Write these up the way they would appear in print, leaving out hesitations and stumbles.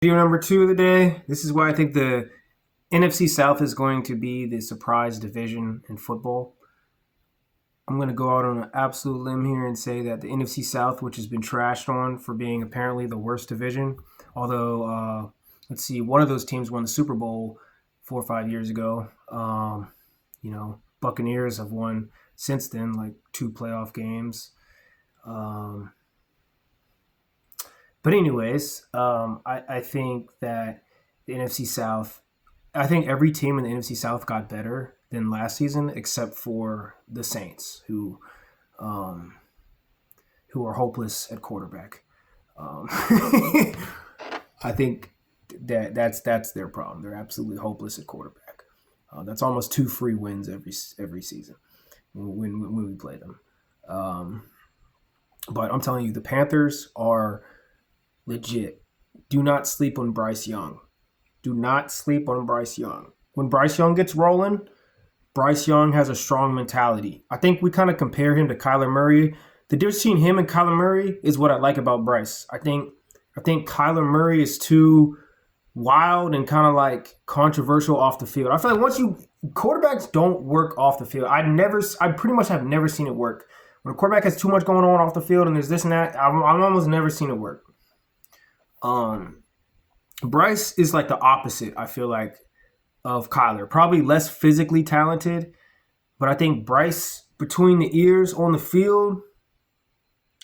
Video number 2 of the day. This is why I think the NFC South is going to be the surprise division in football. I'm going to go out on an absolute limb here and say that the NFC South, which has been trashed on for being apparently the worst division, although, one of those teams won the Super Bowl 4 or 5 years ago. Buccaneers have won since then, like 2 playoff games. But anyways, I think that the NFC South, I think every team in the NFC South got better than last season, except for the Saints, who are hopeless at quarterback. I think that's their problem. They're absolutely hopeless at quarterback. That's almost 2 free wins every season when we play them. But I'm telling you, the Panthers are legit. Do not sleep on Bryce Young. Do not sleep on Bryce Young. When Bryce Young gets rolling, Bryce Young has a strong mentality. I think we kind of compare him to Kyler Murray. The difference between him and Kyler Murray is what I like about Bryce. I think Kyler Murray is too wild and kind of like controversial off the field. I feel like quarterbacks don't work off the field. I pretty much have never seen it work. When a quarterback has too much going on off the field and there's this and that, I've almost never seen it work. Bryce is like the opposite, I feel like, of Kyler. Probably less physically talented, but I think Bryce, between the ears on the field,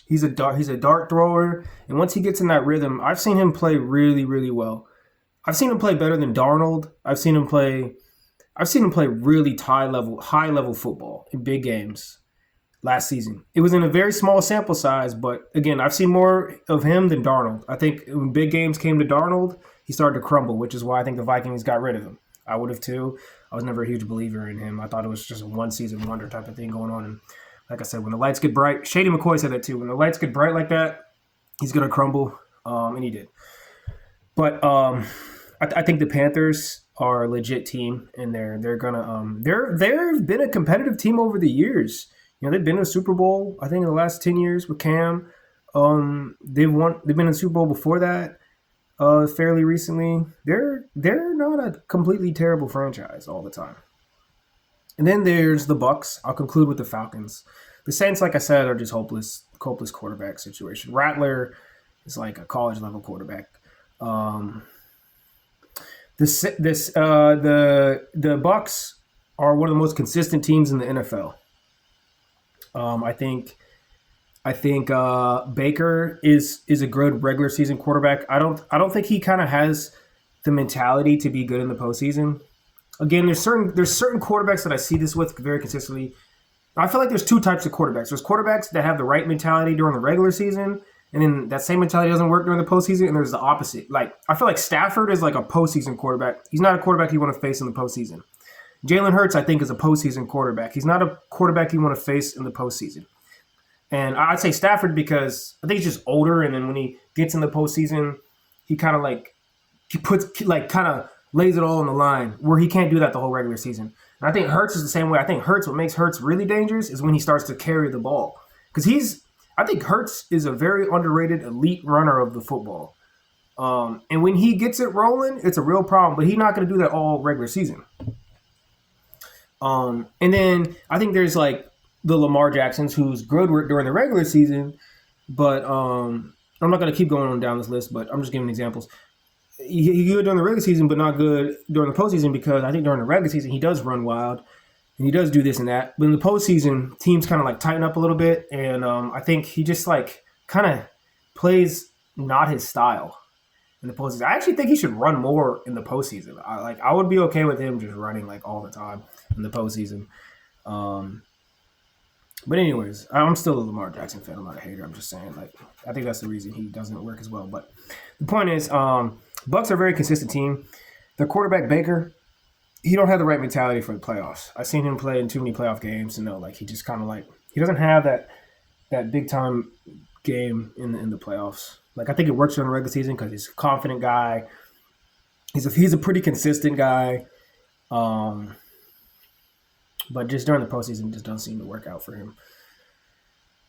he's a dart thrower, and once he gets in that rhythm, I've seen him play really, really well. I've seen him play better than Darnold. I've seen him play really high level football in big games last season. It was in a very small sample size, but again, I've seen more of him than Darnold. I think when big games came to Darnold, he started to crumble, which is why I think the Vikings got rid of him. I would have too. I was never a huge believer in him. I thought it was just a one-season wonder type of thing going on. And like I said, when the lights get bright, Shady McCoy said that too. When the lights get bright like that, he's going to crumble, and he did. But I think the Panthers are a legit team, and they're gonna they've been a competitive team over the years. They've been to a Super Bowl, I think, in the last 10 years with Cam. They've been in the Super Bowl before that, fairly recently. They're not a completely terrible franchise all the time. And then there's the Bucks. I'll conclude with the Falcons. The Saints, like I said, are just hopeless quarterback situation. Rattler is like a college level quarterback. The Bucks are one of the most consistent teams in the NFL. I think Baker is a good regular season quarterback. I don't think he kind of has the mentality to be good in the postseason. Again, there's certain quarterbacks that I see this with very consistently. I feel like there's 2 types of quarterbacks. There's quarterbacks that have the right mentality during the regular season, and then that same mentality doesn't work during the postseason. And there's the opposite. Like, I feel like Stafford is like a postseason quarterback. He's not a quarterback you want to face in the postseason. Jalen Hurts, I think, is a postseason quarterback. He's not a quarterback you want to face in the postseason. And I'd say Stafford because I think he's just older, and then when he gets in the postseason, he kind of lays it all on the line where he can't do that the whole regular season. And I think Hurts is the same way. I think what makes Hurts really dangerous is when he starts to carry the ball. Because I think Hurts is a very underrated elite runner of the football. And when he gets it rolling, it's a real problem, but he's not going to do that all regular season. And then I think there's like the Lamar Jacksons, who's good during the regular season, but I'm not going to keep going on down this list, but I'm just giving examples. He's good during the regular season, but not good during the postseason because I think during the regular season he does run wild and he does do this and that. But in the postseason, teams kind of like tighten up a little bit, and I think he just like kind of plays not his style in the postseason. I actually think he should run more in the postseason. I would be okay with him just running like all the time in the postseason. But anyways, I'm still a Lamar Jackson fan. I'm not a hater. I'm just saying, like, I think that's the reason he doesn't work as well. But the point is, Bucks are a very consistent team. Their quarterback, Baker, he don't have the right mentality for the playoffs. I've seen him play in too many playoff games, and he just kind of like he doesn't have that big time game in the playoffs. Like, I think it works during the regular season because he's a confident guy. He's a pretty consistent guy. But just during the postseason, it just doesn't seem to work out for him.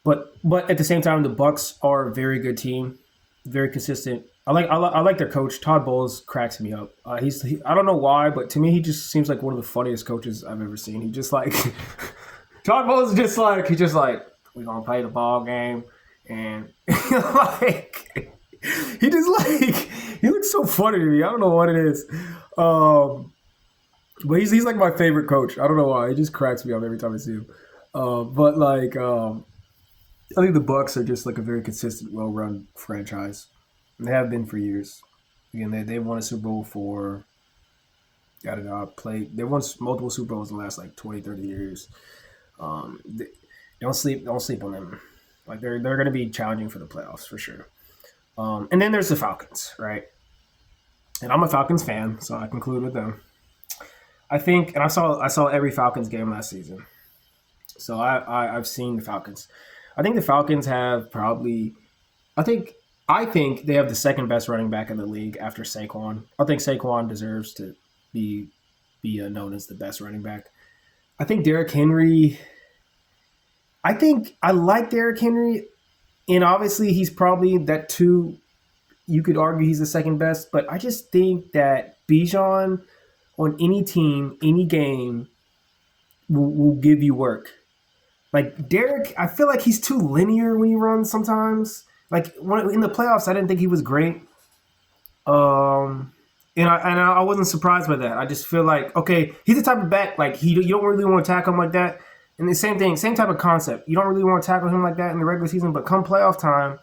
But at the same time, the Bucks are a very good team, very consistent. I like their coach. Todd Bowles cracks me up. I don't know why, but to me he just seems like one of the funniest coaches I've ever seen. He just like Todd Bowles is just like we're gonna play the ball game and like he just like he looks so funny to me. I don't know what it is. But he's like my favorite coach. I don't know why. He just cracks me up every time I see him. But like I think the Bucks are just like a very consistent, well-run franchise. They have been for years. Again, they won a Super Bowl for they won multiple Super Bowls in the last like 20, 30 years. They don't sleep on them. Like they're going to be challenging for the playoffs for sure. And then there's the Falcons, right? And I'm a Falcons fan, so I conclude with them. I think, and I saw every Falcons game last season, so I've seen the Falcons. I think the Falcons have probably, I think they have the second best running back in the league after Saquon. I think Saquon deserves to be known as the best running back. I think Derrick Henry. I like Derrick Henry, and obviously he's probably that too. You could argue he's the second best, but I just think that Bijan on any team, any game, will give you work. Like Derrick, I feel like he's too linear when he runs sometimes. Like in the playoffs, I didn't think he was great. And I wasn't surprised by that. I just feel like, okay, he's the type of back, like you don't really want to tackle him like that. And the same thing, same type of concept. You don't really want to tackle him like that in the regular season, but come playoff time,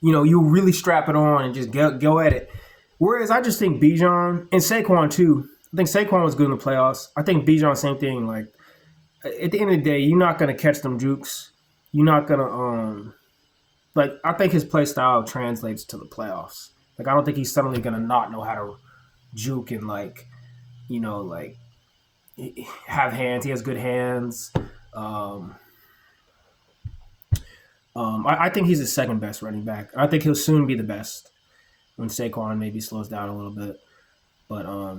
you really strap it on and just go at it. Whereas I just think Bijan and Saquon too. I think Saquon was good in the playoffs. I think Bijan, same thing. Like at the end of the day, you're not gonna catch them jukes. You're not gonna I think his play style translates to the playoffs. Like I don't think he's suddenly gonna not know how to juke and have hands. He has good hands. I think he's the second best running back. I think he'll soon be the best when Saquon maybe slows down a little bit. But I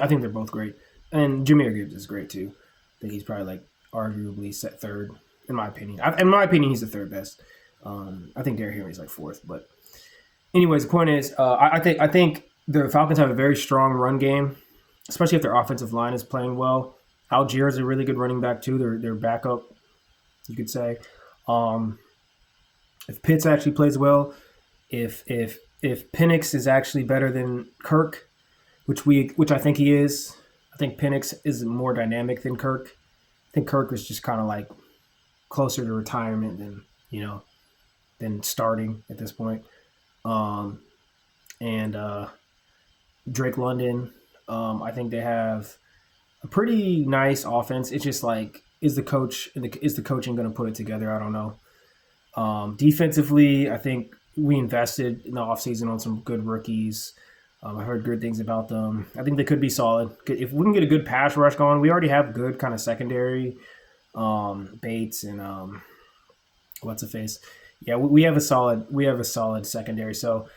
think they're both great. And Jahmyr Gibbs is great too. I think he's probably like arguably set third in my opinion. In my opinion, he's the third best. I think Derrick Henry's like fourth. But anyways, the point is, I think the Falcons have a very strong run game, especially if their offensive line is playing well. Algier is a really good running back too. Their backup, you could say. If Pitts actually plays well, if Penix is actually better than Kirk, which I think he is. I think Penix is more dynamic than Kirk. I think Kirk was just kind of like closer to retirement than starting at this point. And Drake London, I think they have a pretty nice offense. It's just like, is the coaching going to put it together? I don't know. Defensively, I think we invested in the offseason on some good rookies. I heard good things about them. I think they could be solid. If we can get a good pass rush going, we already have good kind of secondary. Bates and what's the face? Yeah, we have a solid secondary. So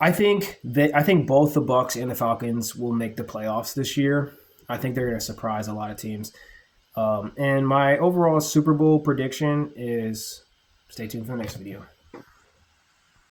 I think both the Bucks and the Falcons will make the playoffs this year. I think they're going to surprise a lot of teams. And my overall Super Bowl prediction is, stay tuned for the next video.